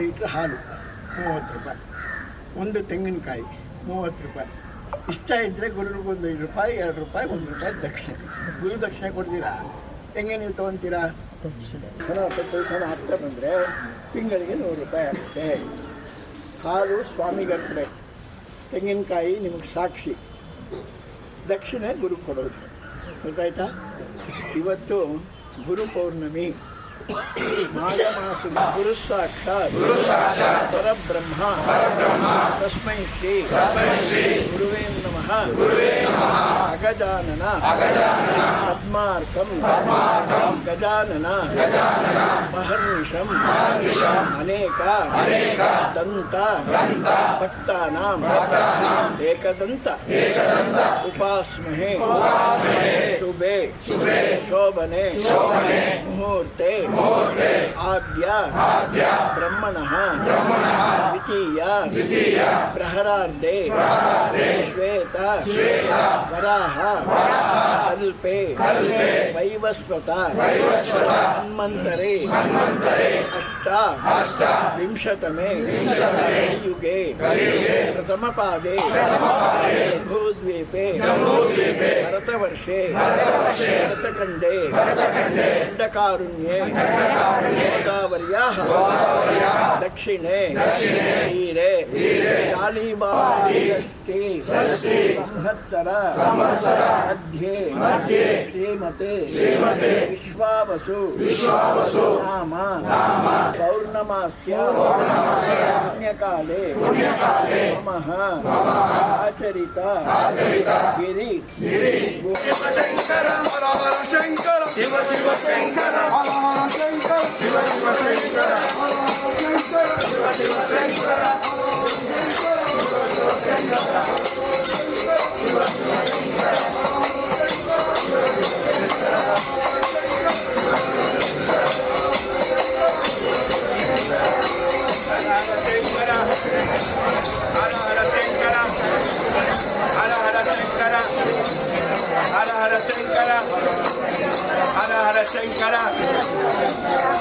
Litre ಹಾಲು 30 ರೂಪಾಯಿ, 1 ತೆಂಗಿನಕಾಯಿ 30 ರೂಪಾಯಿ. ಇಷ್ಟ ಇದ್ದರೆ ಗುರುಗಳಿಗೊಂದು 5 ರೂಪಾಯಿ, 2 ರೂಪಾಯಿ, 1 ರೂಪಾಯಿ ದಕ್ಷಿಣೆ. ಗುರು ದಕ್ಷಿಣೆ ಕೊಡ್ತೀರಾ? ಹೆಂಗೆ ನೀವು ತೊಗೊತೀರಾ? ಹಣ 10 ಪೈಸೆ ಆಗ್ತಾ ಬಂದರೆ ತಿಂಗಳಿಗೆ 100 ರೂಪಾಯಿ ಆಗುತ್ತೆ. ಹಾಲು ಸ್ವಾಮಿಗೆ ಅರ್ಪಣೆ, ತೆಂಗಿನಕಾಯಿ ನಿಮಗೆ ಸಾಕ್ಷಿ, ದಕ್ಷಿಣೆ ಗುರು ಕೊಡೋದು. ಗೊತ್ತಾಯ್ತಾ? ಇವತ್ತು ಗುರು ಪೌರ್ಣಮಿ, ಮಾಘ ಮಾಸದ ಗುರು ಸಾಕ್ಷಾತ್ ಪರಬ್ರಹ್ಮ. ತಸ್ಮೈ ಶ್ರೀ ಗುರುವೇ ನಮಃ. ಅಗಜಾನನ ಪದ್ಮಾರ್ಕಂ ಗಜಾನನ ಮಹರ್ನಿಶಂ ಅನೇಕ ದಂತ ಭಕ್ತಾನಾಂ ಏಕದಂತ ಉಪಾಸ್ಮಹೇ ಶುಭೆ ಶೋಭನೆ ಮುಹೂರ್ತೆ ಆದ್ಯ ಬ್ರಹ್ಮಣಃ ದ್ವಿತೀಯ ಪ್ರಹರಾರ್ಧೆ ಶ್ವೇತ ವರಾಹ ಕಲ್ಪೆ ವೈವಸ್ವತ ಮನ್ವಂತರೆ ಅಷ್ಟಾವಿಂಶತಮೇ ಯುಗೆ ಪ್ರಥಮಪಾದೆ ಜಂಬೂದ್ವೀಪೆ ಭರತವರ್ಷೆ ಭರತಖಂಡೇ ದಂಡಕಾರುಣ್ಯೇ ಗೋದಾವರ್ಯಾಃ ದಕ್ಷಿಣೆ ತೀರೆ ಶಾಲಿಮಾಷಷ್ಠಿ ಸಂವತ್ಸರ ಮಧ್ಯೆ ಶ್ರೀಮತೆ ವಿಶ್ವಾವಸು ನಾಮ ಪೌರ್ಣಮಾಸ್ಯ ಪುಣ್ಯಕಾಲೇ ನಮಃ ಆಚರಿತ ಗಿರಿ ಶಂಕರ ಶಂಕರ ಶಿವ ಶಿವ ಶಂಕರ ಶಂಕರ ಶಿವ ಶಿವ ಶಂಕರ ಶಿವ ಶಿವ ಶಂಕರ हर हर शंकर हर हर शंकर हर हर शंकर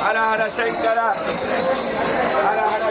हर हर शंकर हर हर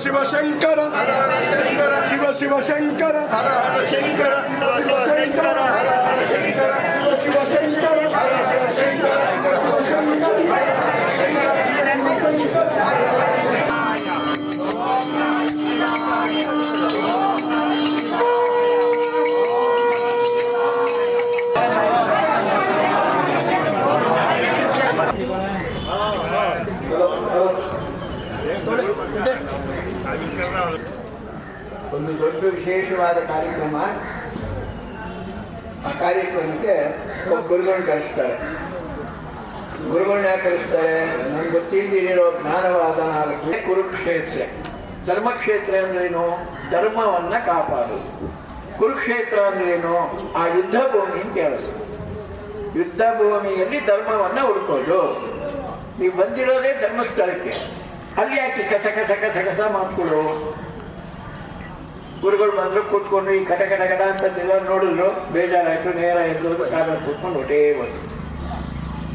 शिव शंकर शिव शिव शंकर शंकर शिव शंकर शिव शंकर ಒಂದು ದೊಡ್ಡ ವಿಶೇಷವಾದ ಕಾರ್ಯಕ್ರಮ. ಆ ಕಾರ್ಯಕ್ರಮಕ್ಕೆ ಗುರುಗಳನ್ನ ಕರೆಸ್ತಾರೆ. ಗುರುಗಳನ್ನ ಯಾಕೆ ಕರೆಸ್ತಾರೆ? ನಮ್ಗೆ ಗೊತ್ತಿದ್ದೀರೋ ಜ್ಞಾನವಾದ 4 ಕುರುಕ್ಷೇತ್ರ. ಧರ್ಮಕ್ಷೇತ್ರ ಅಂದ್ರೇನು? ಧರ್ಮವನ್ನು ಕಾಪಾಡೋದು. ಕುರುಕ್ಷೇತ್ರ ಅಂದ್ರೇನು? ಆ ಯುದ್ಧ ಭೂಮಿ ಅಂತ ಹೇಳೋದು. ಯುದ್ಧ ಭೂಮಿಯಲ್ಲಿ ಧರ್ಮವನ್ನು ಹುಡ್ಕೋದು. ನೀವು ಬಂದಿರೋದೇ ಧರ್ಮಸ್ಥಳಕ್ಕೆ, ಅಲ್ಲಿ ಯಾಕೆ ಕಸ ಕಸ ಕಸ ಕಸ ಮಾತುಗಳು? ಗುರುಗಳು ಬಂದರು, ಕೂತ್ಕೊಂಡು ಈ ಕಟ ಕಟ ಕಟ ಅಂತಂದೆಲ್ಲ ನೋಡಿದ್ರು, ಬೇಜಾರಾಯಿತು. ನೇರ ಎದ್ದು ಕಾರಲ್ಲಿ ಕೂತ್ಕೊಂಡು ಹೊಟ್ಟೇ ಬಂದು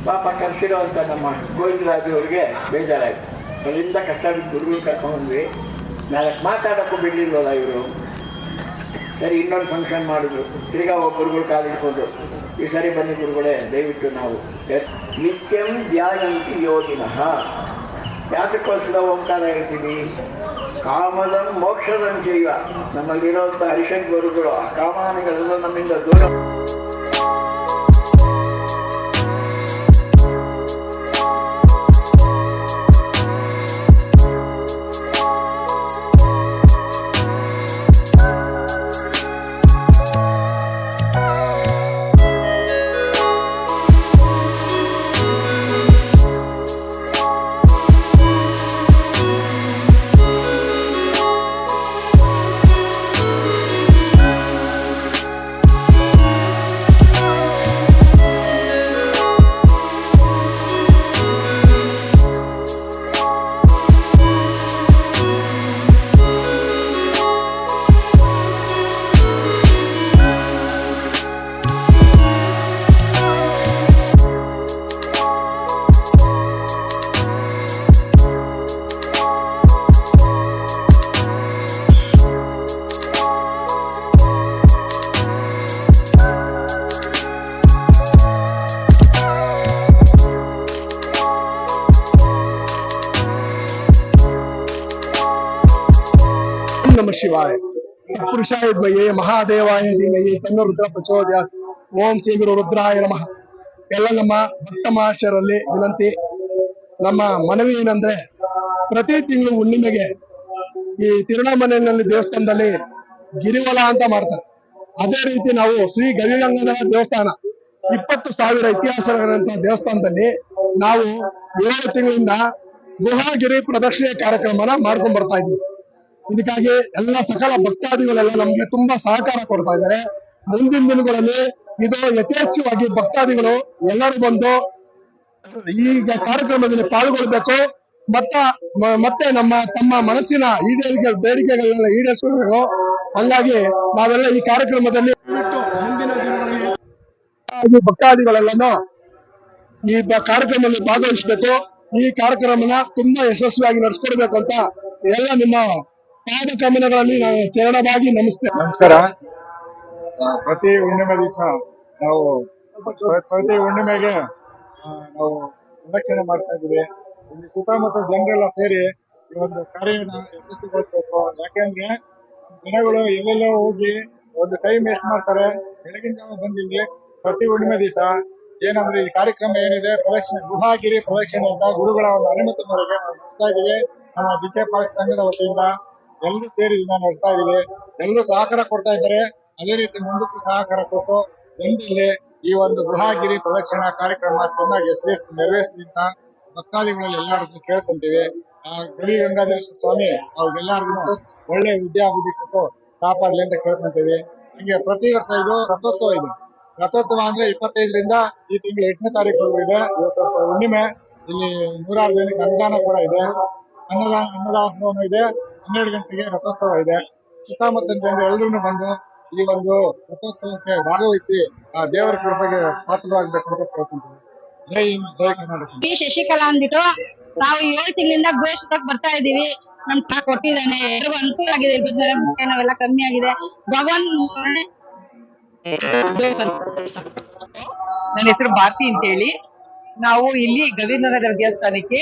ಪಾಪ ಕರ್ಸಿರೋ ಅಂತ ನಮ್ಮ ಗೋವಿಂದರಾಜು ಅವ್ರಿಗೆ ಬೇಜಾರಾಯಿತು. ಅಲ್ಲಿಂದ ಕಷ್ಟ ಬಿದ್ದು ಗುರುಗಳು ಕರ್ಕೊಂಡ್ವಿ. ನಾಲ್ಕು ಮಾತಾಡೋಕ್ಕೂ ಬಿಡಲಿಲ್ವಲ್ಲ ಇವರು. ಸರಿ, ಇನ್ನೊಂದು ಫಂಕ್ಷನ್ ಮಾಡಿದ್ರು. ತಿರ್ಗಾ ಗುರುಗಳು ಕಾಲಿಟ್ಕೊಂಡ್ರು. ಈ ಸರಿ ಬನ್ನಿ ಗುರುಗಳೇ, ದಯವಿಟ್ಟು ನಾವು ನಿತ್ಯಂ ಧ್ಯಾಯಂತಿ ಯೋಗಿನಃ. ಯಾತಕ್ಕೋಸ್ಕರ ಓಂಕಾರ ಹೇಳ್ತೀವಿ? ಕಾಮದಂ ಮೋಕ್ಷದಂ ಜೈವ. ನಮ್ಮಲ್ಲಿರೋಂಥ ಹರಿಶಂಕರ್ ಗುರುಗಳು ಆ ಕಾಮಾನಿಗಳೆಲ್ಲ ನಮ್ಮಿಂದ ದೂರ. ನಮ ಶಿವಾಯ. ಪುರುಷಾಯ ದ್ವಯೇ ಮಹಾದೇವಾಯ ಧೀಮಹಿ ತನ್ನೋ ರುದ್ರ ಪ್ರಚೋದಯಾತ್. ಓಂ ಶ್ರೀ ಗುರು ರುದ್ರಾಯ ನಮಃ. ಎಲ್ಲ ನಮ್ಮ ಭಕ್ತ ಮಹಾಶಯರಲ್ಲಿ ವಿನಂತಿ, ನಮ್ಮ ಮನವಿ ಏನಂದ್ರೆ, ಪ್ರತಿ ತಿಂಗಳು ಹುಣ್ಣಿಮೆಗೆ ಈ ತಿರುಣಾಮಲೆಯಲ್ಲಿ ದೇವಸ್ಥಾನದಲ್ಲಿ ಗಿರಿವಲ ಅಂತ ಮಾಡ್ತಾರೆ. ಅದೇ ರೀತಿ ನಾವು ಶ್ರೀ ಗವಿಗಂಗಾಧರ ದೇವಸ್ಥಾನ 20,000 ಇತಿಹಾಸ ದೇವಸ್ಥಾನದಲ್ಲಿ ನಾವು 7 ತಿಂಗಳಿಂದ ಗುಹಾಗಿರಿ ಪ್ರದಕ್ಷಿಣೆ ಕಾರ್ಯಕ್ರಮನ ಮಾಡ್ಕೊಂಡ್ ಬರ್ತಾ ಇದ್ದೀವಿ. ಇದಕ್ಕಾಗಿ ಎಲ್ಲ ಸಕಲ ಭಕ್ತಾದಿಗಳೆಲ್ಲ ನಮ್ಗೆ ತುಂಬಾ ಸಹಕಾರ ಕೊಡ್ತಾ ಇದ್ದಾರೆ. ಮುಂದಿನ ದಿನಗಳಲ್ಲಿ ಇದು ಯಥೇಚ್ಛವಾಗಿ ಭಕ್ತಾದಿಗಳು ಎಲ್ಲರೂ ಬಂದು ಈಗ ಕಾರ್ಯಕ್ರಮದಲ್ಲಿ ಪಾಲ್ಗೊಳ್ಬೇಕು. ಮತ್ತೆ ತಮ್ಮ ಮನಸ್ಸಿನ ಬೇಡಿಕೆಗಳನ್ನೆಲ್ಲ ಈಡೇರಿಸಬೇಕು. ಹಂಗಾಗಿ ನಾವೆಲ್ಲ ಈ ಕಾರ್ಯಕ್ರಮದಲ್ಲಿ ಮುಂದಿನ ದಿನಗಳಲ್ಲಿ ಭಕ್ತಾದಿಗಳೆಲ್ಲನೂ ಈ ಕಾರ್ಯಕ್ರಮದಲ್ಲಿ ಭಾಗವಹಿಸಬೇಕು. ಈ ಕಾರ್ಯಕ್ರಮನ ತುಂಬಾ ಯಶಸ್ವಿಯಾಗಿ ನಡೆಸ್ಕೊಡ್ಬೇಕು ಅಂತ ಎಲ್ಲ ನಿಮ್ಮ ಪಾದ ಕಮಲಗಳಲ್ಲಿ ನಾವು ಚರಣವಾಗಿ ನಮಸ್ಕಾರ. ಪ್ರತಿ ಹುಣ್ಣಿಮೆ ದಿವಸ ನಾವು ಪ್ರತಿ ಹುಣ್ಣಿಮೆಗೆ ನಾವು ಪ್ರದಕ್ಷಿಣೆ ಮಾಡ್ತಾ ಇದ್ದೀವಿ. ಇಲ್ಲಿ ಸುತ್ತಮುತ್ತ ಜನರೆಲ್ಲ ಸೇರಿ ಈ ಒಂದು ಕಾರ್ಯನ ಯಶಸ್ವಿಗೊಳಿಸಬೇಕು. ಯಾಕೆಂದ್ರೆ ಜನಗಳು ಎಲ್ಲೆಲ್ಲೋ ಹೋಗಿ ಒಂದು ಟೈಮ್ ವೇಸ್ಟ್ ಮಾಡ್ತಾರೆ. ಬೆಳಗಿನ ಜಾವ ಬಂದಿಲ್ಲಿ ಪ್ರತಿ ಹುಣ್ಣಿಮೆ ದಿವಸ ಏನಂದ್ರೆ ಈ ಕಾರ್ಯಕ್ರಮ ಏನಿದೆ, ಪ್ರದಕ್ಷಿಣೆ ಗುಹಾಗಿರಿ ಪ್ರದಕ್ಷಿಣೆ ಅಂತ ಗುರುಗಳ ಒಂದು ಅನುಮತಿ ಮೇರೆಗೆ ನಾವು ನಡೆಸ್ತಾ ಇದೀವಿ. ನಮ್ಮ ಜಿಕೆ ಪಾರ್ಕ್ ಸಂಘದ ವತಿಯಿಂದ ಎಲ್ಲರೂ ಸೇರಿ ಇದನ್ನ ನಡೆಸ್ತಾ ಇದೀವಿ. ಎಲ್ಲರೂ ಸಹಕಾರ ಕೊಡ್ತಾ ಇದ್ದಾರೆ. ಅದೇ ರೀತಿ ಮುಂದಕ್ಕೂ ಸಹಕಾರ ಕೊಟ್ಟು ಜನರಲ್ಲಿ ಈ ಒಂದು ಗೃಹಗಿರಿ ಪ್ರದಕ್ಷಿಣಾ ಕಾರ್ಯಕ್ರಮ ಚೆನ್ನಾಗಿ ನೆರವೇರಿಸಲಿ ಅಂತ ಭಕ್ತಾದಿಗಳಲ್ಲಿ ಎಲ್ಲರಿಗೂ ಕೇಳ್ಕೊಂತೀವಿ. ಗವಿ ಗಂಗಾಧರ ಸ್ವಾಮಿ ಅವ್ರಿಗೆಲ್ಲರಿಗೂ ಒಳ್ಳೆ ವಿದ್ಯಾಬುದ್ಧಿ ಕೊಟ್ಟು ಕಾಪಾಡಲಿ ಅಂತ ಕೇಳ್ಕೊಂತೀವಿ. ಹಂಗೆ ಪ್ರತಿ ವರ್ಷ ಇದು ರಥೋತ್ಸವ ಇದೆ. ರಥೋತ್ಸವ ಅಂದ್ರೆ 25ರಿಂದ ಈ ತಿಂಗಳು 8ನೇ ತಾರೀಕು ಇದೆ. ಇವತ್ತು ಹುಣ್ಣಿಮೆ. ಇಲ್ಲಿ 106 ಜನಕ್ಕೆ ಅನುದಾನ ಕೂಡ ಇದೆ. ಅನ್ನದಾಸನೂ ಇದೆ. 12 ಗಂಟೆಗೆ ರಥೋತ್ಸವ ಇದೆ. ಸುತ್ತಮುತ್ತಲಿನ ಜನರು ಎಲ್ಲರೂ ಬಂದು ಈ ಒಂದು ರಥೋತ್ಸವಕ್ಕೆ ಭಾಗವಹಿಸಿ ಆ ದೇವರ ಕೃಪೆಗೆ ಪಾತ್ರರಾಗಬೇಕು ಅಂತ ಕೇಳ್ಕೊಂತೀವಿ. ಜೈ ಹಿಂದ್, ಜೈ ಕರ್ನಾಟಕ. ಶಶಿಕಲಾ ಅಂದ್ಬಿಟ್ಟು ನಾವು 7 ತಿಂಗಳಿಂದ ಗೃಹಸ್ಥಕ್ಕೆ ಬರ್ತಾ ಇದೀವಿ. ನಮ್ ಕೊಟ್ಟಿದ್ದಾನೆ, ಎಲ್ರಿಗೂ ಅನುಕೂಲ ಆಗಿದೆ. ನಾವೆಲ್ಲ ಕಮ್ಮಿ ಆಗಿದೆ. ಭಗವಾನ್ ನನ್ನ ಹೆಸರು ಭಾರತಿ ಅಂತ ಹೇಳಿ. ನಾವು ಇಲ್ಲಿ ಗವಿಗಂಗಾಧರ ದೇವಸ್ಥಾನಕ್ಕೆ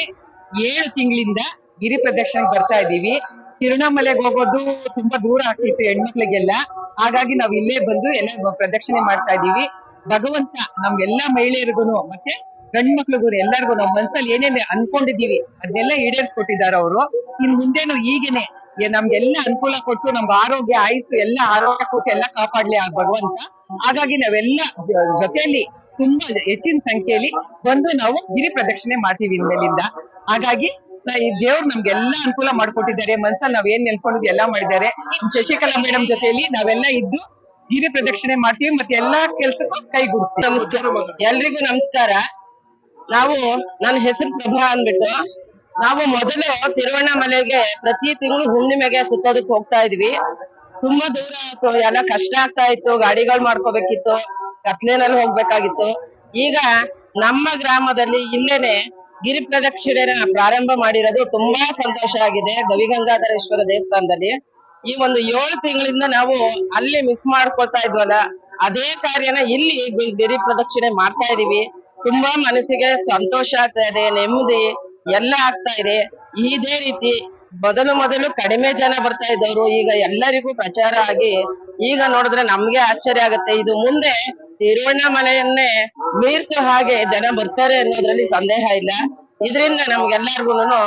7 ತಿಂಗಳಿಂದ ಗಿರಿ ಪ್ರದಕ್ಷಿಣೆಗೆ ಬರ್ತಾ ಇದೀವಿ. ತಿರುಣಾಮಲೆಗೆ ಹೋಗೋದು ತುಂಬಾ ದೂರ ಆಗ್ತಿತ್ತು ಹೆಣ್ಮಕ್ಳಿಗೆಲ್ಲ. ಹಾಗಾಗಿ ನಾವ್ ಇಲ್ಲೇ ಬಂದು ಎಲ್ಲ ಪ್ರದಕ್ಷಿಣೆ ಮಾಡ್ತಾ ಇದೀವಿ. ಭಗವಂತ ನಮ್ಗೆಲ್ಲಾ ಮಹಿಳೆಯರಿಗೂ ಮತ್ತೆ ಗಂಡ್ಮಕ್ಳಿಗೂ ಎಲ್ಲರಿಗೂ ನಾವ್ ಮನ್ಸಲ್ಲಿ ಏನೇನ್ ಅನ್ಕೊಂಡಿದೀವಿ ಅದನ್ನೆಲ್ಲ ಈಡೇರಿಸ್ಕೊಟ್ಟಿದ್ದಾರೆ ಅವರು. ಇನ್ ಮುಂದೇನು ಹೀಗೇನೆ ನಮ್ಗೆಲ್ಲ ಅನುಕೂಲ ಕೊಟ್ಟು ನಮ್ಗೆ ಆರೋಗ್ಯ ಆಯುಸ್ಸು ಎಲ್ಲ ಆರೋಗ್ಯ ಕೊಟ್ಟು ಎಲ್ಲ ಕಾಪಾಡ್ಲಿ ಆ ಭಗವಂತ. ಹಾಗಾಗಿ ನಾವೆಲ್ಲ ಜೊತೆಯಲ್ಲಿ ತುಂಬಾ ಹೆಚ್ಚಿನ ಸಂಖ್ಯೆಯಲ್ಲಿ ಬಂದು ನಾವು ಗಿರಿ ಪ್ರದಕ್ಷಿಣೆ ಮಾಡ್ತೀವಿ ಇನ್ಮೇಲಿಂದ. ಹಾಗಾಗಿ ಈ ದೇವ್ರು ನಮ್ಗೆಲ್ಲಾ ಅನುಕೂಲ ಮಾಡ್ಕೊಟ್ಟಿದ್ದಾರೆ. ಮನ್ಸಲ್ಲಿ ನಾವ್ ಏನ್ ನೆನ್ಸ್ಕೊಂಡಿದ್ವಿ ಎಲ್ಲಾ ಮಾಡಿದ್ದಾರೆ. ಶಶಿಕಲಾ ಮೇಡಮ್ ಜೊತೆಯಲ್ಲಿ ನಾವೆಲ್ಲ ಇದ್ದು ಗಿರಿ ಪ್ರದಕ್ಷಿಣೆ ಮಾಡ್ತೀವಿ ಮತ್ತೆ ಎಲ್ಲಾ ಕೆಲ್ಸಕ್ಕೂ ಕೈಗೂಡಿಸ್ತೀವಿ. ಎಲ್ರಿಗೂ ನಮಸ್ಕಾರ. ನನ್ನ ಹೆಸರು ಪ್ರಭಾ ಅಂದ್ಬಿಟ್ಟು ನಾವು ಮೊದಲು ತಿರುವಣ್ಣಾಮಲೆಗೆ ಪ್ರತಿ ತಿಂಗಳು ಹುಣ್ಣಿಮೆಗೆ ಸುತ್ತೋದಕ್ಕೆ ಹೋಗ್ತಾ ಇದ್ವಿ. ತುಂಬಾ ದೂರ ಆಯ್ತು, ಎಲ್ಲ ಕಷ್ಟ ಆಗ್ತಾ ಇತ್ತು, ಗಾಡಿಗಳು ಮಾಡ್ಕೋಬೇಕಿತ್ತು, ಕತ್ಲೆನಲ್ಲಿ ಹೋಗ್ಬೇಕಾಗಿತ್ತು. ಈಗ ನಮ್ಮ ಗ್ರಾಮದಲ್ಲಿ ಇಲ್ಲೇನೆ ಗಿರಿ ಪ್ರದಕ್ಷಿಣೆನ ಪ್ರಾರಂಭ ಮಾಡಿರೋದು ತುಂಬಾ ಸಂತೋಷ ಆಗಿದೆ. ಗವಿಗಂಗಾಧರೇಶ್ವರ ದೇವಸ್ಥಾನದಲ್ಲಿ ಈ ಒಂದು 7 ತಿಂಗಳಿಂದ ನಾವು ಅಲ್ಲಿ ಮಿಸ್ ಮಾಡ್ಕೊಳ್ತಾ ಇದ್ವಲ್ಲ, ಅದೇ ಕಾರ್ಯನ ಇಲ್ಲಿ ಗಿರಿ ಪ್ರದಕ್ಷಿಣೆ ಮಾಡ್ತಾ ಇದೀವಿ. ತುಂಬಾ ಮನಸ್ಸಿಗೆ ಸಂತೋಷ ಆಗ್ತಾ ಇದೆ, ನೆಮ್ಮದಿ ಎಲ್ಲ ಆಗ್ತಾ ಇದೆ. ಇದೇ ರೀತಿ ಮೊದಲು ಕಡಿಮೆ ಜನ ಬರ್ತಾ ಇದ್ದವರು ಈಗ ಎಲ್ಲರಿಗೂ ಪ್ರಚಾರ ಆಗಿ ಈಗ ನೋಡಿದ್ರೆ ನಮ್ಗೆ ಆಶ್ಚರ್ಯ ಆಗುತ್ತೆ. ಇದು ಮುಂದೆ ತಿರುವಣ್ಣಾಮಲೆಯನ್ನೇ ಮೀರ್ಸೋ ಹಾಗೆ ಜನ ಬರ್ತಾರೆ ಅನ್ನೋದ್ರಲ್ಲಿ ಸಂದೇಹ ಇಲ್ಲ. ಇದರಿಂದ ನಮ್ಗೆಲ್ಲರಿಗೂನು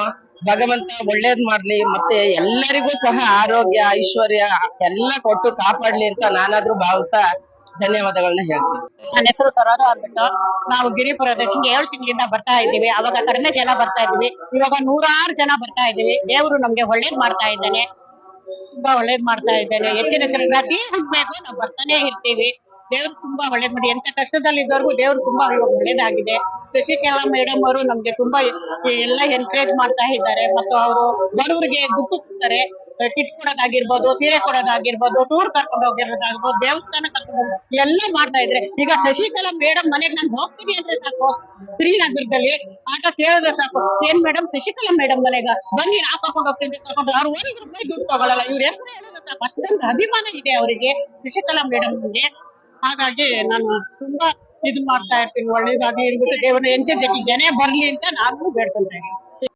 ಭಗವಂತ ಒಳ್ಳೇದ್ ಮಾಡ್ಲಿ, ಮತ್ತೆ ಎಲ್ಲರಿಗೂ ಸಹ ಆರೋಗ್ಯ ಐಶ್ವರ್ಯ ಎಲ್ಲ ಕೊಟ್ಟು ಕಾಪಾಡ್ಲಿ ಅಂತ ನಾನಾದ್ರೂ ಭಾವಿಸ್ತಾ ಧನ್ಯವಾದಗಳನ್ನ ಹೇಳ್ತೀನಿ. ನನ್ನ ಹೆಸರು ಸರೋಜ ಅಂದ್ಬಿಟ್ಟು ನಾವು ಗಿರಿ ಪ್ರದಕ್ಷಿಣೆ 7 ತಿಂಗಳಿಂದ ಬರ್ತಾ ಇದ್ದೀವಿ. ಅವಾಗ ಕಡಿಮೆ ಜನ ಬರ್ತಾ ಇದ್ವಿ, ಇವಾಗ 100 ಜನ ಬರ್ತಾ ಇದ್ದೀವಿ. ದೇವರು ನಮ್ಗೆ ಒಳ್ಳೇದ್ ಮಾಡ್ತಾ ಇದ್ದಾನೆ, ತುಂಬಾ ಒಳ್ಳೇದ್ ಮಾಡ್ತಾ ಇದ್ದಾನೆ. ಹೆಚ್ಚಿನ ಪ್ರತಿ ಹುಣ್ಣಿಮೆಗೂ ನಾವು ಬರ್ತಾನೆ ಇರ್ತೀವಿ. ದೇವ್ರು ತುಂಬಾ ಒಳ್ಳೇದ್ ಮಾಡಿ, ಎಂತ ಕಷ್ಟದಲ್ಲಿ ಇದ್ದವ್ರಿಗೂ ದೇವ್ರು ತುಂಬಾ ಇವಾಗ ಒಳ್ಳೇದಾಗಿದೆ. ಶಶಿಕಲಾ ಮೇಡಮ್ ಅವರು ನಮ್ಗೆ ತುಂಬಾ ಎಲ್ಲ ಎನ್ಕರೇಜ್ ಮಾಡ್ತಾ ಇದ್ದಾರೆ. ಮತ್ತು ಅವರು ಬಡವರಿಗೆ ದುಡ್ಡು ಕೊಡ್ತಾರೆ, ಕಿಟ್ ಕೊಡೋದಾಗಿರ್ಬೋದು, ಸೀರೆ ಕೊಡೋದಾಗಿರ್ಬೋದು, ಟೂರ್ ಕರ್ಕೊಂಡು ಹೋಗಿರೋದಾಗಿರ್ಬೋದು, ದೇವಸ್ಥಾನ ಕರ್ಕೊಂಡು ಹೋಗಿ ಎಲ್ಲ ಮಾಡ್ತಾ ಇದ್ರೆ. ಈಗ ಶಶಿಕಲಾ ಮೇಡಮ್ ಮನೆಗೆ ನಾನು ಹೋಗ್ತೀನಿ ಅಂದ್ರೆ ಸಾಕು, ಶ್ರೀನಗರದಲ್ಲಿ ಆಟೋ ಕೇಳಿದ್ರೆ ಸಾಕು, ಏನ್ ಮೇಡಮ್ ಶಶಿಕಲಾ ಮೇಡಮ್ ಮನೆಗ ಬನ್ನಿ ನಾ ಕರ್ಕೊಂಡು ಹೋಗ್ತೀನಿ, ಕರ್ಕೊಂಡು ಅವ್ರು 1 ರೂಪಾಯಿ ದುಡ್ಡು ತಗೊಳಲ್ಲ. ಇವ್ರ ಹೆಸರು ಹೇಳಿದ್ರೆ ಸಾಕು, ಅಷ್ಟೊಂದು ಅಭಿಮಾನ ಇದೆ ಅವರಿಗೆ ಶಶಿಕಲಾ ಮೇಡಮ್ಗೆ. ಹಾಗಾಗಿ ನಾನು ತುಂಬಾ ಇದು ಮಾಡ್ತಾ ಇರ್ತೀನಿ, ಒಳ್ಳೇದಾಗಿ ಇರ್ಬಿಟ್ಟು ದೇವರ ಎಂಚೆ ಜನ ಬರ್ಲಿ ಅಂತ ನಾನು ಬೇಡ್ಕೊಂತ ಇದ್ದೀನಿ.